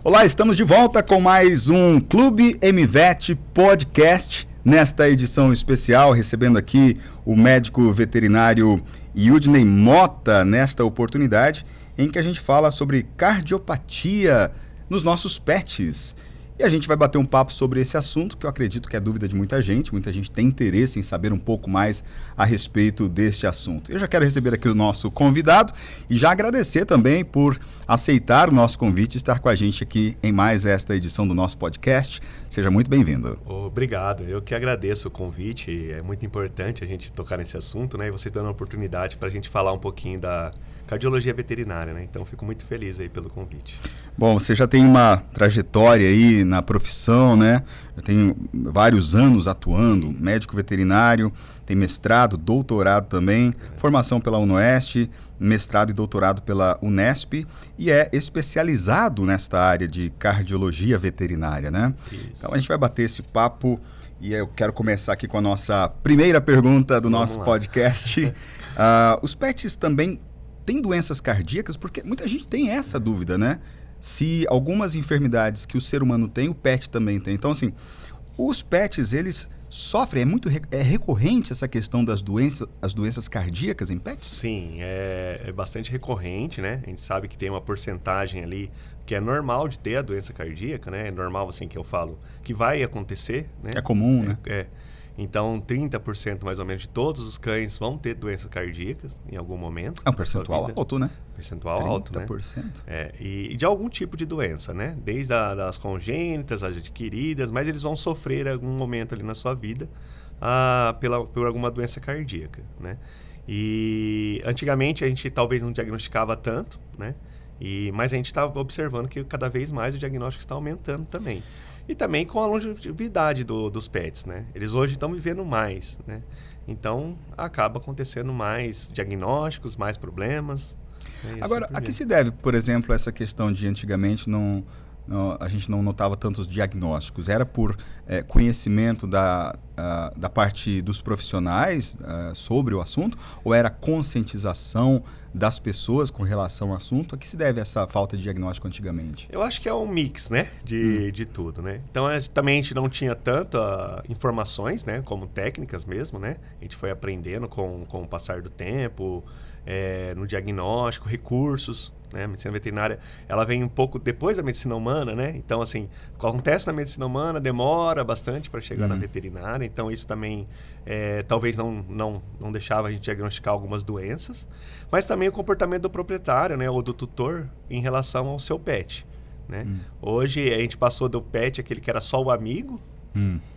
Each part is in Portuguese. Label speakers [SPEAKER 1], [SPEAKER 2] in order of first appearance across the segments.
[SPEAKER 1] Olá, estamos de volta com mais um Clube MVET Podcast. Nesta edição especial, recebendo aqui o médico veterinário Yudney Mota, nesta oportunidade, em que a gente fala sobre cardiopatia nos nossos pets. E a gente vai bater um papo sobre esse assunto, que eu acredito que é dúvida de muita gente tem interesse em saber um pouco mais a respeito deste assunto. Eu já quero receber aqui o nosso convidado e já agradecer também por aceitar o nosso convite e estar com a gente aqui em mais esta edição do nosso podcast. Seja muito bem-vindo.
[SPEAKER 2] Obrigado, eu que agradeço o convite, é muito importante a gente tocar nesse assunto, né? E vocês dando a oportunidade para a gente falar um pouquinho da cardiologia veterinária, né? Então, fico muito feliz aí pelo convite.
[SPEAKER 1] Bom, você já tem uma trajetória aí na profissão, né? Já tem vários anos atuando, médico veterinário, tem mestrado, doutorado também, formação pela UNOeste, mestrado e doutorado pela Unesp e é especializado nesta área de cardiologia veterinária, né?
[SPEAKER 2] Isso.
[SPEAKER 1] Então, a gente vai bater esse papo e eu quero começar aqui com a nossa primeira pergunta do nosso podcast. Os pets também têm doenças cardíacas? Porque muita gente tem essa dúvida, né? Se algumas enfermidades que o ser humano tem, o pet também tem. Então, assim, os pets, eles sofrem, é recorrente essa questão das doenças cardíacas em pets?
[SPEAKER 2] Sim, é bastante recorrente, né? A gente sabe que tem uma porcentagem ali que é normal de ter a doença cardíaca, né? É normal, assim, que eu falo, que vai acontecer, né?
[SPEAKER 1] É comum, né?
[SPEAKER 2] Então, 30% mais ou menos de todos os cães vão ter doenças cardíacas em algum momento.
[SPEAKER 1] É um percentual alto, né?
[SPEAKER 2] Percentual alto, né?
[SPEAKER 1] 30%.
[SPEAKER 2] E de algum tipo de doença, né? Desde das congênitas, as adquiridas, mas eles vão sofrer algum momento ali na sua vida por alguma doença cardíaca, né? E antigamente a gente talvez não diagnosticava tanto, né? Mas a gente está observando que cada vez mais o diagnóstico está aumentando também. E também com a longevidade dos pets, né? Eles hoje estão vivendo mais, né? Então, acaba acontecendo mais diagnósticos, mais problemas.
[SPEAKER 1] Agora, a que se deve, por exemplo, essa questão de antigamente a gente não notava tantos diagnósticos? Era por conhecimento da parte dos profissionais sobre o assunto? Ou era conscientização das pessoas com relação ao assunto? A que se deve essa falta de diagnóstico antigamente?
[SPEAKER 2] Eu acho que é um mix, né, de tudo, né? Então, também a gente não tinha tanta informações, né, como técnicas mesmo, né? A gente foi aprendendo com o passar do tempo, no diagnóstico, recursos, né? A medicina veterinária, ela vem um pouco depois da medicina humana, né? Então, assim, acontece na medicina humana, demora bastante para chegar na veterinária. Então, isso também talvez não deixava a gente diagnosticar algumas doenças. Mas também o comportamento do proprietário, né? Ou do tutor em relação ao seu pet, né? Hoje, a gente passou do pet, aquele que era só o amigo,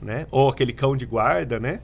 [SPEAKER 2] né? Ou aquele cão de guarda, né?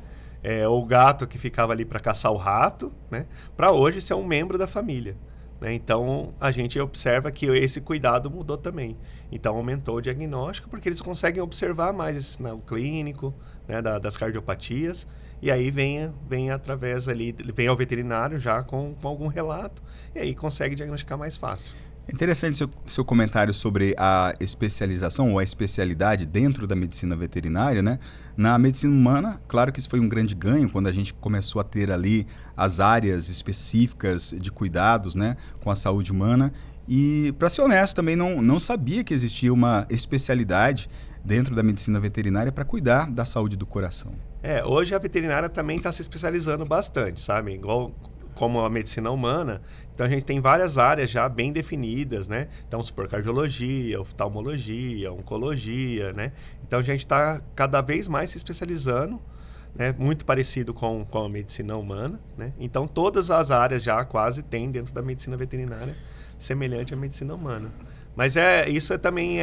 [SPEAKER 2] Ou o gato que ficava ali para caçar o rato, né? Para hoje ser um membro da família, né? Então, a gente observa que esse cuidado mudou também. Então, aumentou o diagnóstico porque eles conseguem observar mais esse sinal clínico, né? das cardiopatias. E aí vem através ali, vem ao veterinário já com algum relato e aí consegue diagnosticar mais fácil.
[SPEAKER 1] Interessante seu comentário sobre a especialização ou a especialidade dentro da medicina veterinária, né? Na medicina humana, claro que isso foi um grande ganho quando a gente começou a ter ali as áreas específicas de cuidados, né, com a saúde humana. E, para ser honesto, também não sabia que existia uma especialidade dentro da medicina veterinária para cuidar da saúde do coração.
[SPEAKER 2] Hoje a veterinária também está se especializando bastante, sabe? Igual como a medicina humana, então a gente tem várias áreas já bem definidas, né? Então, cardiologia, oftalmologia, oncologia, né? Então, a gente está cada vez mais se especializando, né? Muito parecido com a medicina humana, né? Então, todas as áreas já quase tem dentro da medicina veterinária semelhante à medicina humana. Mas isso também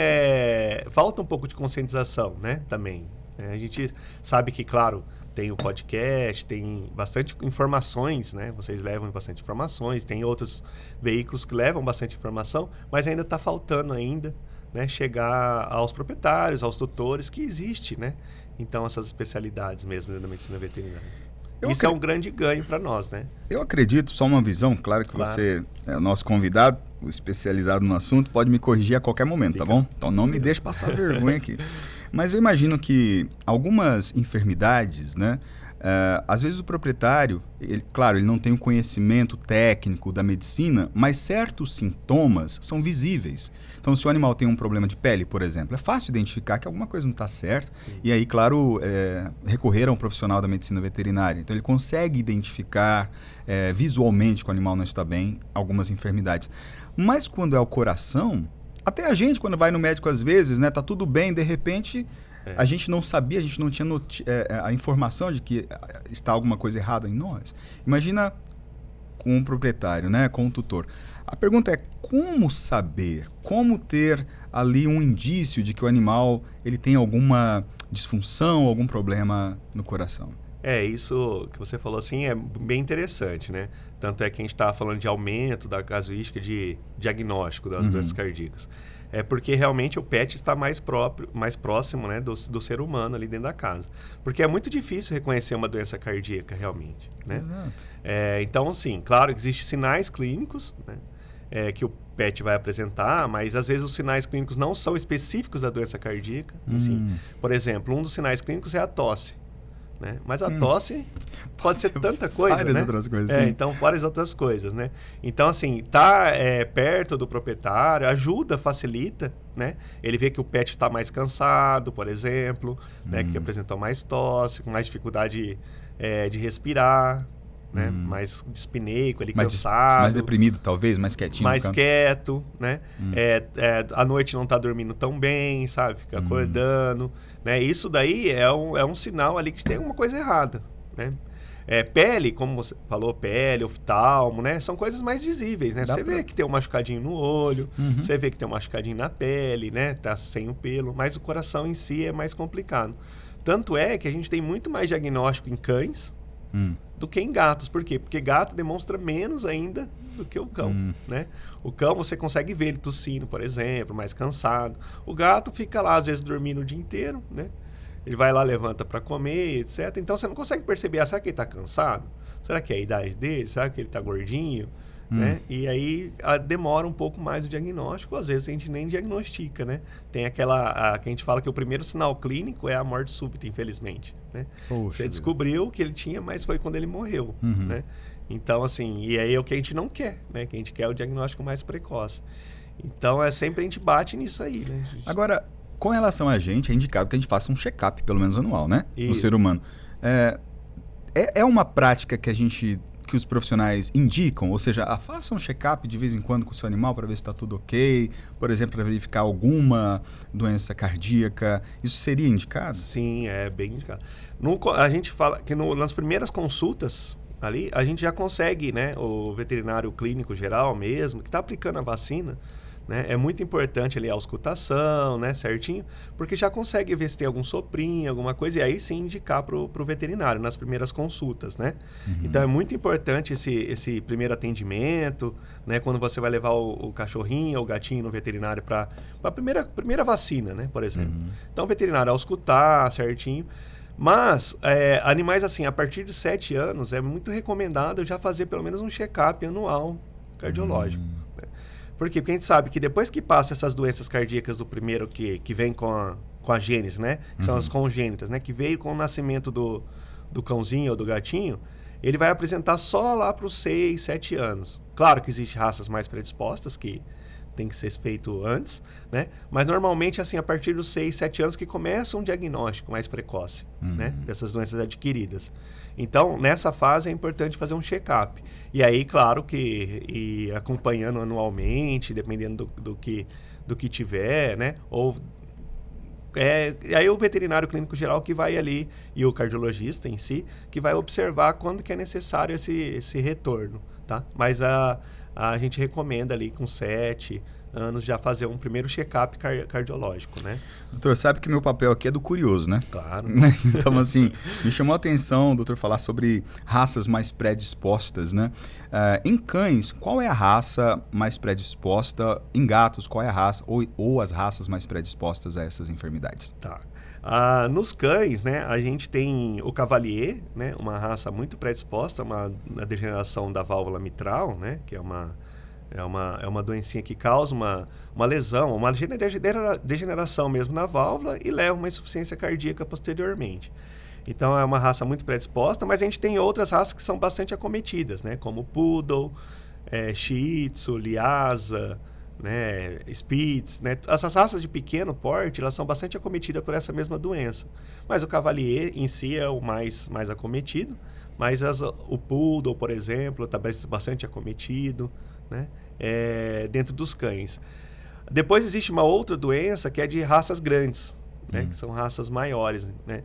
[SPEAKER 2] falta um pouco de conscientização, né? Também. A gente sabe que, claro, tem o podcast, tem bastante informações, né? Vocês levam bastante informações, tem outros veículos que levam bastante informação, mas ainda está faltando ainda, né? Chegar aos proprietários, aos tutores, que existe, né? Então, essas especialidades mesmo da medicina veterinária. Isso é um grande ganho para nós, né?
[SPEAKER 1] Eu acredito, só uma visão, claro que você é o nosso convidado, o especializado no assunto, pode me corrigir a qualquer momento, tá bom? Então não me deixe passar vergonha aqui. Mas eu imagino que algumas enfermidades, né? Às vezes o proprietário, claro, ele não tem o conhecimento técnico da medicina, mas certos sintomas são visíveis. Então, se o animal tem um problema de pele, por exemplo, é fácil identificar que alguma coisa não está certa. E aí, claro, recorrer a um profissional da medicina veterinária. Então, ele consegue identificar visualmente que o animal não está bem algumas enfermidades. Mas quando é o coração, até a gente, quando vai no médico às vezes, né, tá tudo bem, de repente... A gente não sabia, a gente não tinha a informação de que está alguma coisa errada em nós. Imagina com um proprietário, né, com um tutor. A pergunta é como saber, como ter ali um indício de que o animal ele tem alguma disfunção, algum problema no coração.
[SPEAKER 2] Isso que você falou assim é bem interessante, né? Tanto é que a gente estava falando de aumento da casuística de diagnóstico das doenças cardíacas. É porque realmente o pet está mais próximo, né, do ser humano ali dentro da casa. Porque é muito difícil reconhecer uma doença cardíaca realmente, né?
[SPEAKER 1] Exato.
[SPEAKER 2] Então, sim, claro que existem sinais clínicos, né, que o pet vai apresentar, mas às vezes os sinais clínicos não são específicos da doença cardíaca. Assim, por exemplo, um dos sinais clínicos é a tosse. Né? Mas a tosse pode ser tanta coisa,
[SPEAKER 1] várias
[SPEAKER 2] né?
[SPEAKER 1] outras coisas, sim.
[SPEAKER 2] Então, várias outras coisas, né? Então, assim, tá perto do proprietário, ajuda, facilita, né? Ele vê que o pet está mais cansado, por exemplo, né? Que apresentou mais tosse, com mais dificuldade de respirar, né? Mais dispineico, ali, cansado.
[SPEAKER 1] Mais deprimido, talvez, mais quietinho.
[SPEAKER 2] Mais quieto, né? À noite não tá dormindo tão bem, sabe? Fica acordando, né? Isso daí é um sinal ali que tem alguma coisa errada, né? Pele, como você falou, pele, oftalmo, né? São coisas mais visíveis, né? Você vê que tem um machucadinho no olho, você vê que tem um machucadinho na pele, né? Tá sem o pelo, mas o coração em si é mais complicado. Tanto é que a gente tem muito mais diagnóstico em cães do que em gatos. Por quê? Porque gato demonstra menos ainda do que o cão, né? O cão você consegue ver ele tossindo, por exemplo, mais cansado. O gato fica lá, às vezes, dormindo o dia inteiro, né? Ele vai lá, levanta para comer, etc. Então, você não consegue perceber, será que ele está cansado? Será que é a idade dele? Será que ele está gordinho? Né? E aí demora um pouco mais o diagnóstico, às vezes a gente nem diagnostica, né? Tem aquela que a gente fala que o primeiro sinal clínico é a morte súbita, infelizmente, né? Você descobriu que ele tinha, mas foi quando ele morreu, né? Então, assim, e aí é o que a gente não quer, né? Que a gente quer o diagnóstico mais precoce. Então, sempre a gente bate nisso aí, né?
[SPEAKER 1] Agora, com relação a gente, é indicado que a gente faça um check-up, pelo menos anual, né? No ser humano. É uma prática que os profissionais indicam, ou seja, faça um check-up de vez em quando com o seu animal para ver se está tudo ok, por exemplo, para verificar alguma doença cardíaca, isso seria indicado?
[SPEAKER 2] Sim, é bem indicado. A gente fala que nas primeiras consultas ali, a gente já consegue, né, o veterinário clínico geral mesmo, que está aplicando a vacina, né, é muito importante ali a auscultação, né, certinho, porque já consegue ver se tem algum soprinho, alguma coisa, e aí sim indicar para o veterinário nas primeiras consultas, né? Então é muito importante esse primeiro atendimento, né, quando você vai levar o cachorrinho ou o gatinho no veterinário para a primeira vacina, né, por exemplo. Então o veterinário auscultar certinho. Mas animais assim, a partir de 7 anos, é muito recomendado já fazer pelo menos um check-up anual cardiológico. Né? Por quê? Porque a gente sabe que depois que passa essas doenças cardíacas do primeiro que vem com a gênese, né? Que são as congênitas, né? Que veio com o nascimento do cãozinho ou do gatinho, ele vai apresentar só lá para os 6, 7 anos. Claro que existem raças mais predispostas que tem que ser feito antes, né? Mas normalmente, assim, a partir dos 6, 7 anos que começa um diagnóstico mais precoce, né? Dessas doenças adquiridas. Então, nessa fase é importante fazer um check-up. E aí, claro que ir acompanhando anualmente, dependendo do que tiver, né? Ou aí o veterinário clínico geral que vai ali, e o cardiologista em si, que vai observar quando que é necessário esse retorno, tá? Mas a gente recomenda ali com 7 anos já fazer um primeiro check-up cardiológico, né?
[SPEAKER 1] Doutor, sabe que meu papel aqui é do curioso, né?
[SPEAKER 2] Claro.
[SPEAKER 1] Então, assim, me chamou a atenção, doutor, falar sobre raças mais predispostas, né? Em cães, qual é a raça mais predisposta? Em gatos, qual é a raça ou as raças mais predispostas a essas enfermidades?
[SPEAKER 2] Tá. Nos cães, né, a gente tem o Cavalier, né, uma raça muito predisposta a uma degeneração da válvula mitral, né, que é uma É uma doencinha que causa uma lesão, uma degeneração mesmo na válvula e leva a uma insuficiência cardíaca posteriormente. Então é uma raça muito predisposta, mas a gente tem outras raças que são bastante acometidas, né? Como Poodle, Shih Tzu, Lhasa, né? Spitz, né? Essas raças de pequeno porte, elas são bastante acometidas por essa mesma doença. Mas o Cavalier em si é o mais acometido, mas o Poodle, por exemplo, está bastante acometido, né? Dentro dos cães. Depois existe uma outra doença que é de raças grandes, né? Que são raças maiores, né?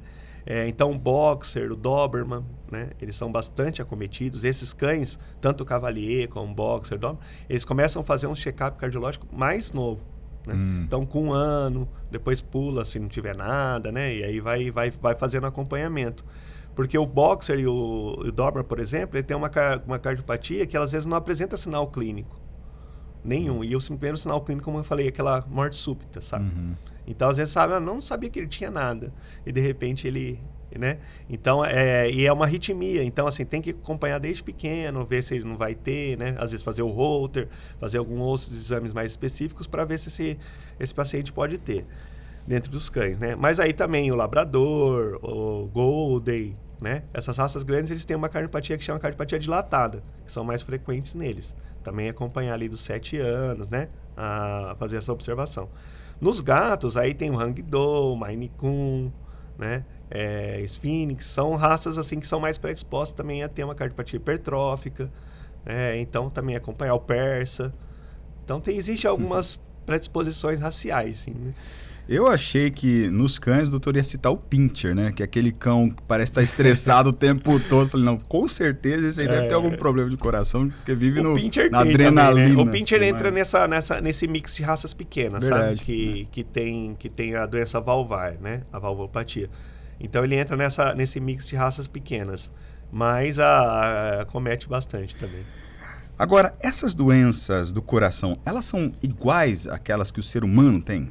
[SPEAKER 2] Então o Boxer, o Doberman, né? Eles são bastante acometidos. Esses cães, tanto o Cavalier como o Boxer, Doberman, eles começam a fazer um check-up cardiológico mais novo, né? Então com 1 ano, depois pula se não tiver nada, né? E aí vai fazendo acompanhamento. Porque o Boxer e o Doberman, por exemplo, ele tem uma cardiopatia que às vezes não apresenta sinal clínico nenhum. E o primeiro sinal clínico, como eu falei, é aquela morte súbita, sabe? Então, às vezes, não sabia que ele tinha nada. E, de repente, ele... né? Então, e é uma arritmia. Então, assim, tem que acompanhar desde pequeno, ver se ele não vai ter, né? Às vezes, fazer o Holter, fazer alguns outros exames mais específicos para ver se esse paciente pode ter dentro dos cães, né? Mas aí também o Labrador, o Golden, né? Essas raças grandes, eles têm uma cardiopatia que chama cardiopatia dilatada, que são mais frequentes neles. Também acompanhar ali dos 7 anos, né? A fazer essa observação. Nos gatos, aí tem o Hangdou, Maine Coon, né? Sphinx, são raças assim que são mais predispostas também a ter uma cardiopatia hipertrófica, então também acompanhar o persa. Então existe algumas predisposições raciais, sim, né?
[SPEAKER 1] Eu achei que nos cães o doutor ia citar o Pinscher, né? Que é aquele cão que parece estar estressado o tempo todo. Falei, não, com certeza esse aí deve ter algum problema de coração, porque vive na adrenalina.
[SPEAKER 2] Também, né? O Pinscher entra nesse mix de raças pequenas,
[SPEAKER 1] verdade,
[SPEAKER 2] sabe? Que tem a doença valvar, né? A valvulopatia. Então ele entra nesse mix de raças pequenas, mas acomete bastante também.
[SPEAKER 1] Agora, essas doenças do coração, elas são iguais àquelas que o ser humano tem?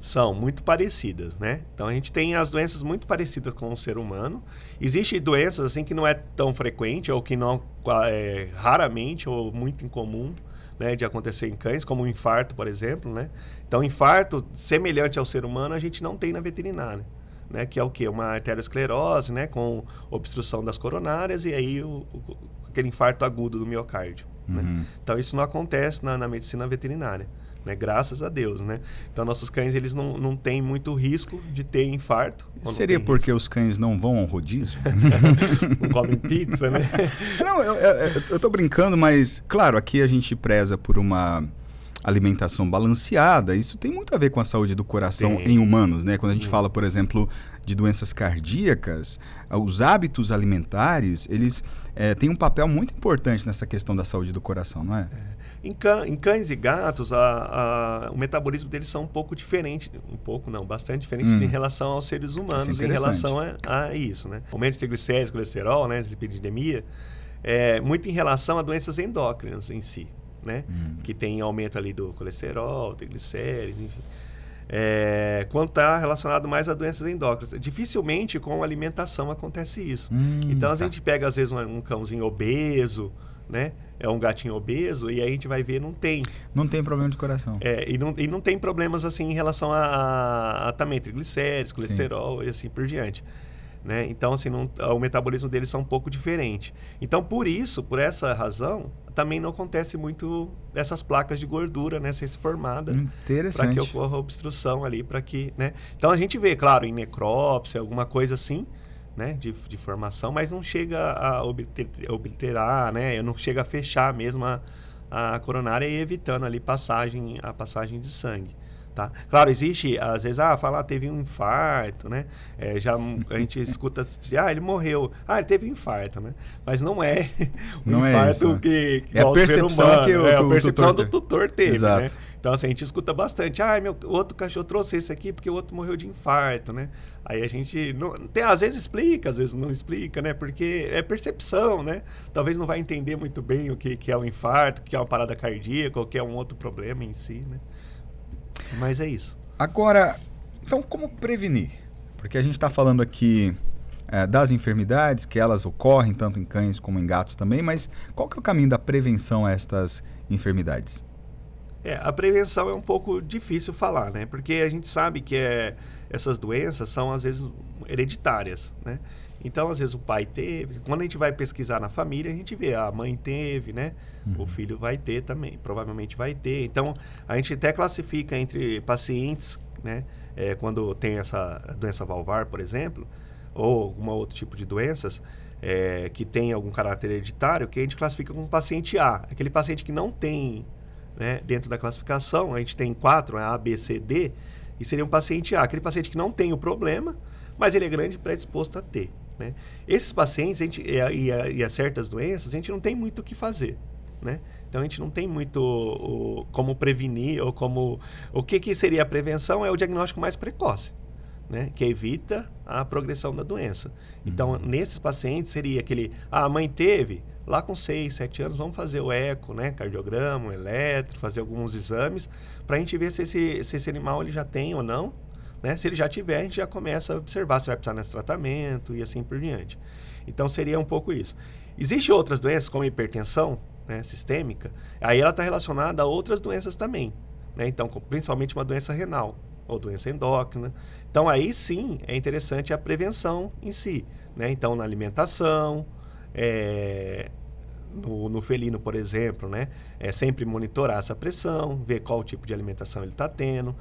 [SPEAKER 2] São muito parecidas, né? Então a gente tem as doenças muito parecidas com o ser humano. Existem doenças assim que não é tão frequente ou que não raramente ou muito incomum, né, de acontecer em cães, como o infarto, por exemplo, né? Então infarto semelhante ao ser humano a gente não tem na veterinária, né? Que é o quê? Uma arteriosclerose, né? Com obstrução das coronárias e aí aquele infarto agudo do miocárdio, né? Então isso não acontece na medicina veterinária, né? Graças a Deus, né? Então nossos cães eles não têm muito risco de ter infarto.
[SPEAKER 1] Seria porque os cães não vão ao rodízio?
[SPEAKER 2] Não comem pizza, né?
[SPEAKER 1] Não, eu tô brincando, mas claro, aqui a gente preza por uma alimentação balanceada. Isso tem muito a ver com a saúde do coração em humanos, né? Quando a gente fala, por exemplo, de doenças cardíacas, os hábitos alimentares, eles têm um papel muito importante nessa questão da saúde do coração, não é?
[SPEAKER 2] Em cães e gatos, o metabolismo deles são um pouco diferente, bastante diferente em relação aos seres humanos, em relação a isso, né? O aumento de triglicéridos, colesterol, né, lipidemia, muito em relação a doenças endócrinas em si, né? Que tem aumento ali do colesterol, triglicéridos, enfim. Quando está relacionado mais a doenças endócrinas. Dificilmente com alimentação acontece isso. Então, a gente pega, às vezes, um cãozinho obeso, né? É um gatinho obeso e aí a gente vai ver, não tem.
[SPEAKER 1] Não tem problema de coração.
[SPEAKER 2] E não tem problemas assim em relação a também triglicéridos, colesterol e assim por diante. Né? Então, assim, o metabolismo deles são um pouco diferente. Então, por essa razão, também não acontece muito essas placas de gordura, né, ser formada para que ocorra obstrução ali, para que, né? Então, a gente vê, claro, em necrópsia, alguma coisa assim, né, de formação, mas não chega a obliterar, né? Não chega a fechar mesmo a coronária e evitando ali a passagem de sangue. Tá? Claro, existe, às vezes, teve um infarto, né? A gente escuta assim, ele morreu. Ele teve um infarto, né? Mas não é
[SPEAKER 1] não
[SPEAKER 2] infarto
[SPEAKER 1] é isso,
[SPEAKER 2] que
[SPEAKER 1] é a percepção
[SPEAKER 2] humano, a percepção do tutor teve,
[SPEAKER 1] exato,
[SPEAKER 2] né? Então, assim, a gente escuta bastante, o outro cachorro trouxe esse aqui porque o outro morreu de infarto, né? Aí a gente, às vezes explica, às vezes não explica, né? Porque é percepção, né? Talvez não vai entender muito bem o que é um infarto, o que é uma parada cardíaca, ou o que é um outro problema em si, né? Mas é isso.
[SPEAKER 1] Agora, então como prevenir? Porque a gente está falando aqui das enfermidades, que elas ocorrem tanto em cães como em gatos também, mas qual que é o caminho da prevenção a estas enfermidades?
[SPEAKER 2] A prevenção é um pouco difícil falar, né? Porque a gente sabe que essas doenças são, às vezes, hereditárias, né? Então, às vezes, o pai teve. Quando a gente vai pesquisar na família, a gente vê, a mãe teve, né? O filho vai ter também, provavelmente vai ter. Então, a gente até classifica entre pacientes, né? Quando tem essa doença valvar, por exemplo, ou algum outro tipo de doenças, que tem algum caráter hereditário, que a gente classifica como paciente A. Aquele paciente que não tem, né, dentro da classificação, a gente tem 4, A, B, C, D, e seria um paciente A. Aquele paciente que não tem o problema, mas ele é grande e predisposto a ter, né? Esses pacientes, e a certas doenças, a gente não tem muito o que fazer, né? Então, a gente não tem muito como prevenir, ou como... O que seria a prevenção é o diagnóstico mais precoce, né? Que evita a progressão da doença. Então, nesses pacientes, seria aquele... a mãe teve, lá com 6, 7 anos, vamos fazer o eco, né? Cardiograma, o eletro, fazer alguns exames, para a gente ver se esse animal ele já tem ou não, né? Se ele já tiver, a gente já começa a observar se vai precisar nesse tratamento e assim por diante. Então, seria um pouco isso. Existem outras doenças, como a hipertensão, né, sistêmica, aí ela está relacionada a outras doenças também, né? Então, principalmente uma doença renal ou doença endócrina. Então, aí sim é interessante a prevenção em si, né? Então, na alimentação, no felino, por exemplo, né? Sempre monitorar essa pressão, ver qual tipo de alimentação ele está tendo.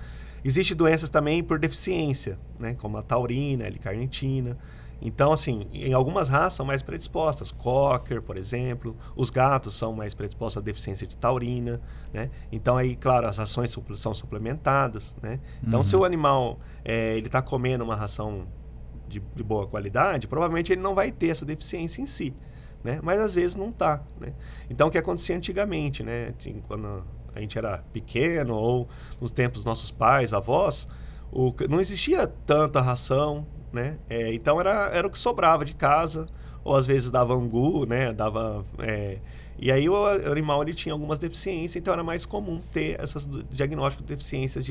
[SPEAKER 2] Existem doenças também por deficiência, né? Como a taurina, a L-carnitina. Então, assim, em algumas raças são mais predispostas. Cocker, por exemplo. Os gatos são mais predispostos à deficiência de taurina, né? Então, aí, claro, as rações são suplementadas, né? Então, se o animal ele está comendo uma ração de boa qualidade, provavelmente ele não vai ter essa deficiência em si, né? Mas, às vezes, não está, né? Então, o que acontecia antigamente, né? Quando a gente era pequeno, ou nos tempos dos nossos pais, avós, não existia tanta ração, né? Então era o que sobrava de casa, ou às vezes dava angu, né? E aí o animal ele tinha algumas deficiências, então era mais comum ter esses diagnósticos de deficiências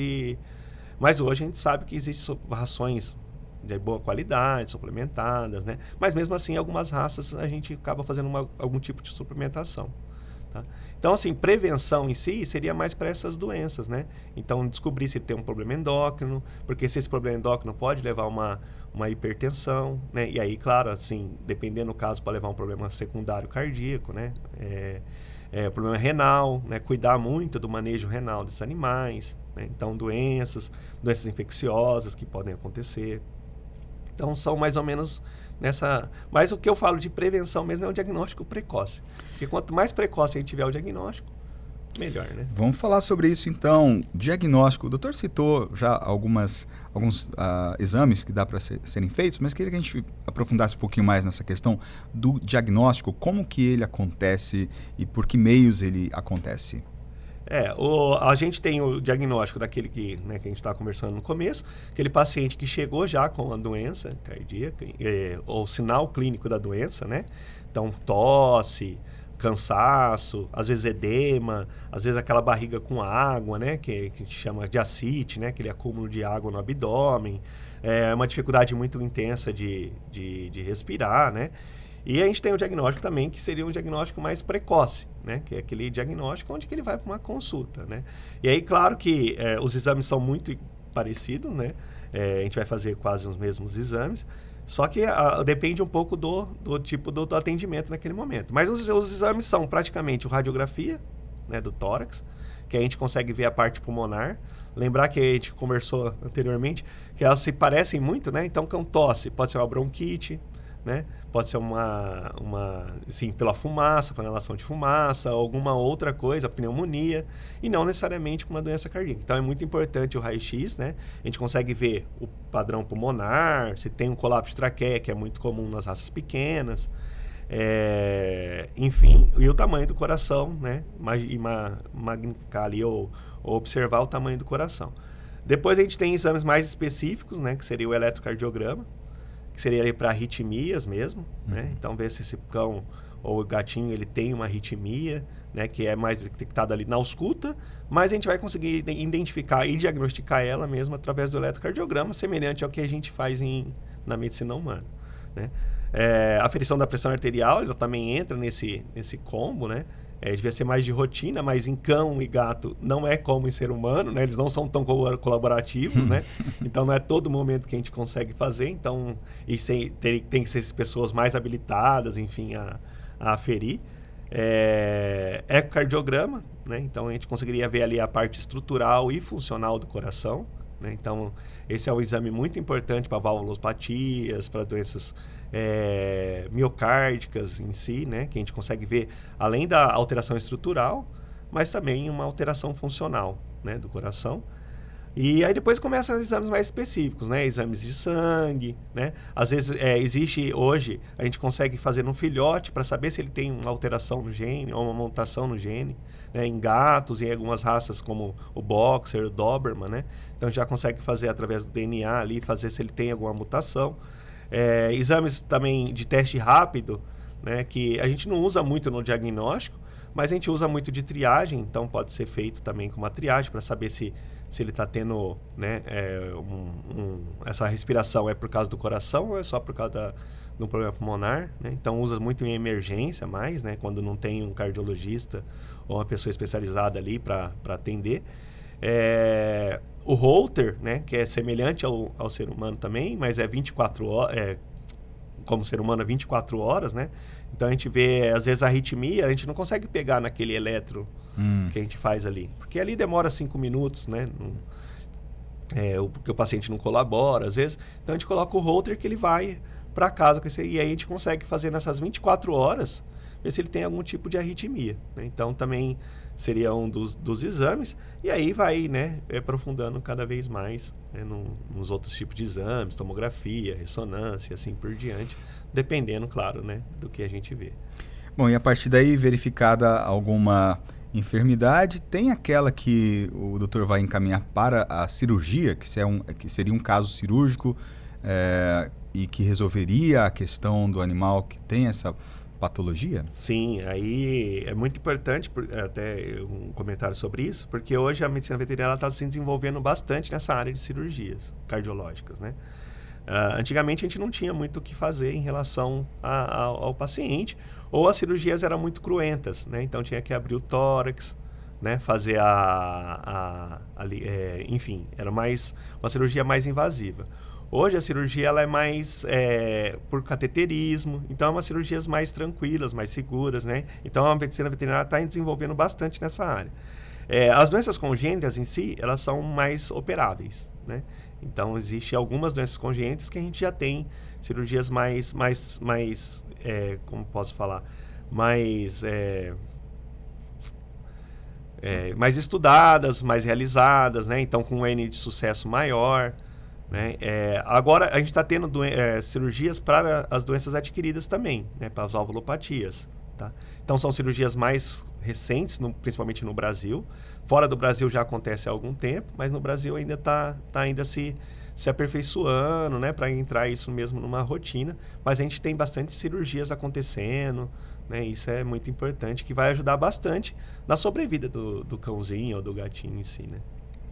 [SPEAKER 2] Mas hoje a gente sabe que existem rações de boa qualidade, suplementadas, né? Mas mesmo assim, algumas raças a gente acaba fazendo algum tipo de suplementação. Tá? Então, assim, prevenção em si seria mais para essas doenças, né? Então, descobrir se tem um problema endócrino, porque se esse problema endócrino pode levar a uma hipertensão, né? E aí, claro, assim, dependendo do caso, pode levar a um problema secundário cardíaco, né? Problema renal, né? Cuidar muito do manejo renal desses animais, né? Então, doenças infecciosas que podem acontecer. Então, são mais ou menos nessa... Mas o que eu falo de prevenção mesmo é o diagnóstico precoce. Porque quanto mais precoce a gente tiver o diagnóstico, melhor, né?
[SPEAKER 1] Vamos falar sobre isso, então. Diagnóstico. O doutor citou já alguns exames que dá para serem feitos, mas queria que a gente aprofundasse um pouquinho mais nessa questão do diagnóstico, como que ele acontece e por que meios ele acontece.
[SPEAKER 2] A gente tem o diagnóstico daquele que a gente estava conversando no começo, aquele paciente que chegou já com a doença cardíaca, ou sinal clínico da doença, né? Então, tosse, cansaço, às vezes edema, às vezes aquela barriga com água, né? Que a gente chama de ascite, né? Aquele acúmulo de água no abdômen, uma dificuldade muito intensa de respirar, né? E a gente tem o diagnóstico também, que seria um diagnóstico mais precoce, né? Que é aquele diagnóstico onde que ele vai para uma consulta, né? E aí, claro que os exames são muito parecidos, né? A gente vai fazer quase os mesmos exames, só que depende um pouco do tipo do atendimento naquele momento. Mas os exames são praticamente a radiografia, né, do tórax, que a gente consegue ver a parte pulmonar. Lembrar que a gente conversou anteriormente, que elas se parecem muito, né? Então, com tosse, pode ser uma bronquite, né? Pode ser sim, pela fumaça, pela inalação de fumaça, alguma outra coisa, pneumonia, e não necessariamente por uma doença cardíaca. Então é muito importante o raio-x, né? A gente consegue ver o padrão pulmonar, se tem um colapso de traqueia, que é muito comum nas raças pequenas, enfim, e o tamanho do coração, né? E magnificar ali ou observar o tamanho do coração. Depois a gente tem exames mais específicos, né? Que seria o eletrocardiograma, que seria para arritmias mesmo, né? Então, ver se esse cão ou o gatinho ele tem uma arritmia, né? Que é mais detectada ali na ausculta, mas a gente vai conseguir identificar e diagnosticar ela mesmo através do eletrocardiograma, semelhante ao que a gente faz na medicina humana. né? A aferição da pressão arterial, ela também entra nesse combo, né? Devia ser mais de rotina, mas em cão e gato não é como em ser humano, né? Eles não são tão colaborativos, né? Então não é todo momento que a gente consegue fazer. Então, tem que ser pessoas mais habilitadas, enfim, a aferir. Ecocardiograma, né? Então a gente conseguiria ver ali a parte estrutural e funcional do coração, né? Então esse é um exame muito importante para valvulopatias, para doenças miocárdicas em si, né? Que a gente consegue ver além da alteração estrutural, mas também uma alteração funcional, né? Do coração. E aí depois começam os exames mais específicos, né? Exames de sangue, né? Às vezes existe hoje, a gente consegue fazer no filhote para saber se ele tem uma alteração no gene ou uma mutação no gene, né? Em gatos e em algumas raças como o Boxer, o Doberman, né? Então já consegue fazer através do DNA ali, fazer se ele tem alguma mutação. Exames também de teste rápido, né? Que a gente não usa muito no diagnóstico, mas a gente usa muito de triagem, então pode ser feito também com uma triagem para saber se ele está tendo, né, essa respiração é por causa do coração ou é só por causa de um problema pulmonar, né? Então usa muito em emergência mais, né, quando não tem um cardiologista ou uma pessoa especializada ali para atender. O Holter, né, que é semelhante ao ser humano também, mas é 24 horas, como ser humano é 24 horas, né? Então a gente vê, às vezes, a arritmia, a gente não consegue pegar naquele eletro que a gente faz ali. Porque ali demora 5 minutos, né? Porque o paciente não colabora, às vezes. Então a gente coloca o Holter que ele vai para casa com esse, e aí a gente consegue fazer nessas 24 horas, ver se ele tem algum tipo de arritmia, né? Então também seria um dos exames. E aí vai, né, aprofundando cada vez mais, né, nos outros tipos de exames, tomografia, ressonância, assim por diante, dependendo, claro, né, do que a gente vê.
[SPEAKER 1] Bom, e a partir daí, verificada alguma enfermidade, tem aquela que o doutor vai encaminhar para a cirurgia, que seria um caso cirúrgico e que resolveria a questão do animal que tem essa patologia?
[SPEAKER 2] Sim, aí é muito importante, até um comentário sobre isso, porque hoje a medicina veterinária está se desenvolvendo bastante nessa área de cirurgias cardiológicas, né? Antigamente a gente não tinha muito o que fazer em relação ao paciente, ou as cirurgias eram muito cruentas, né? Então tinha que abrir o tórax, né? Fazer enfim, era uma cirurgia mais invasiva. Hoje a cirurgia ela é mais por cateterismo, então é umas cirurgias mais tranquilas, mais seguras, né? Então a medicina veterinária está desenvolvendo bastante nessa área. As doenças congênitas em si, elas são mais operáveis, né? Então existem algumas doenças congênitas que a gente já tem cirurgias mais como posso falar, mais estudadas, mais realizadas, né? Então com um N de sucesso maior, né? Agora a gente está tendo cirurgias para as doenças adquiridas também, né? Para as valvulopatias, tá? Então são cirurgias mais recentes, principalmente no Brasil. Fora do Brasil já acontece há algum tempo, mas no Brasil ainda está ainda se aperfeiçoando, né? Para entrar isso mesmo numa rotina. Mas a gente tem bastante cirurgias acontecendo, né? Isso é muito importante, que vai ajudar bastante na sobrevida do cãozinho ou do gatinho em si, né?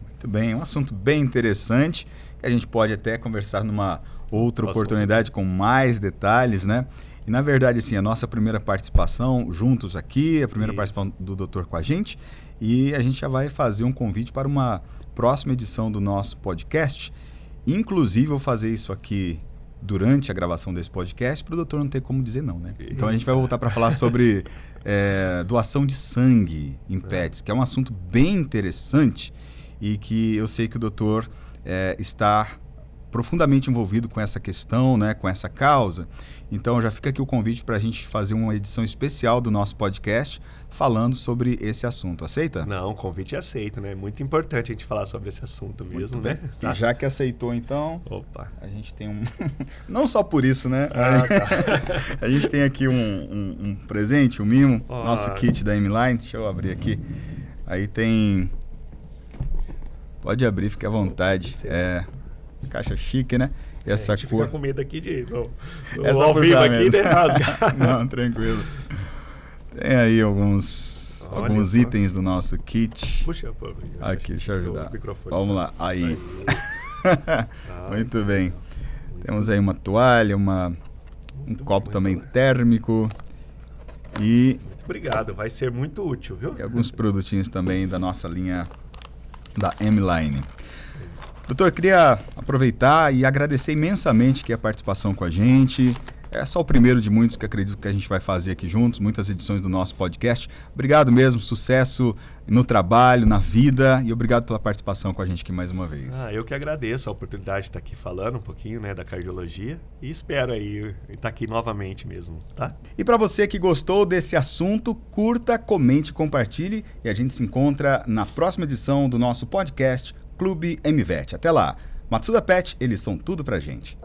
[SPEAKER 1] Muito bem, um assunto bem interessante, que a gente pode até conversar numa outra oportunidade com mais detalhes, né? E na verdade, assim, a nossa primeira participação juntos aqui, a primeira participação do doutor com a gente, e a gente já vai fazer um convite para uma próxima edição do nosso podcast. Inclusive, eu vou fazer isso aqui durante a gravação desse podcast, para o doutor não ter como dizer não, né? Então a gente vai voltar para falar sobre doação de sangue em pets, que é um assunto bem interessante e que eu sei que o doutor está profundamente envolvido com essa questão, né, com essa causa. Então já fica aqui o convite para a gente fazer uma edição especial do nosso podcast falando sobre esse assunto. Aceita?
[SPEAKER 2] Não, o convite é aceito, né? Muito importante a gente falar sobre esse assunto mesmo, né?
[SPEAKER 1] Tá. E já que aceitou, então,
[SPEAKER 2] opa,
[SPEAKER 1] a gente tem um... Não só por isso, né?
[SPEAKER 2] Tá.
[SPEAKER 1] A gente tem aqui um presente, um mimo, nosso kit da M-Line. Deixa eu abrir aqui. Aí tem... Pode abrir, fique à vontade. Caixa chique, né? E essa
[SPEAKER 2] a gente
[SPEAKER 1] cor...
[SPEAKER 2] fica com medo aqui
[SPEAKER 1] essa
[SPEAKER 2] ao vivo aqui,
[SPEAKER 1] mesmo.
[SPEAKER 2] né? Rasgar.
[SPEAKER 1] Não, tranquilo. Tem aí alguns itens do nosso kit.
[SPEAKER 2] Puxa, pô.
[SPEAKER 1] Aqui, deixa eu ajudar. Vamos lá. Aí. Muito bem. Temos aí uma toalha, uma Um copo também térmico. E
[SPEAKER 2] Muito obrigado, vai ser muito útil, viu?
[SPEAKER 1] E alguns produtinhos também da nossa linha da M-Line. Doutor, queria aproveitar e agradecer imensamente aqui a participação com a gente. É só o primeiro de muitos que acredito que a gente vai fazer aqui juntos, muitas edições do nosso podcast. Obrigado mesmo, sucesso no trabalho, na vida, e obrigado pela participação com a gente aqui mais uma vez.
[SPEAKER 2] Eu que agradeço a oportunidade de estar aqui falando um pouquinho, né, da cardiologia, e espero aí estar aqui novamente mesmo, tá?
[SPEAKER 1] E para você que gostou desse assunto, curta, comente, compartilhe, e a gente se encontra na próxima edição do nosso podcast Clube MVET. Até lá. Matsuda Pet, eles são tudo pra gente.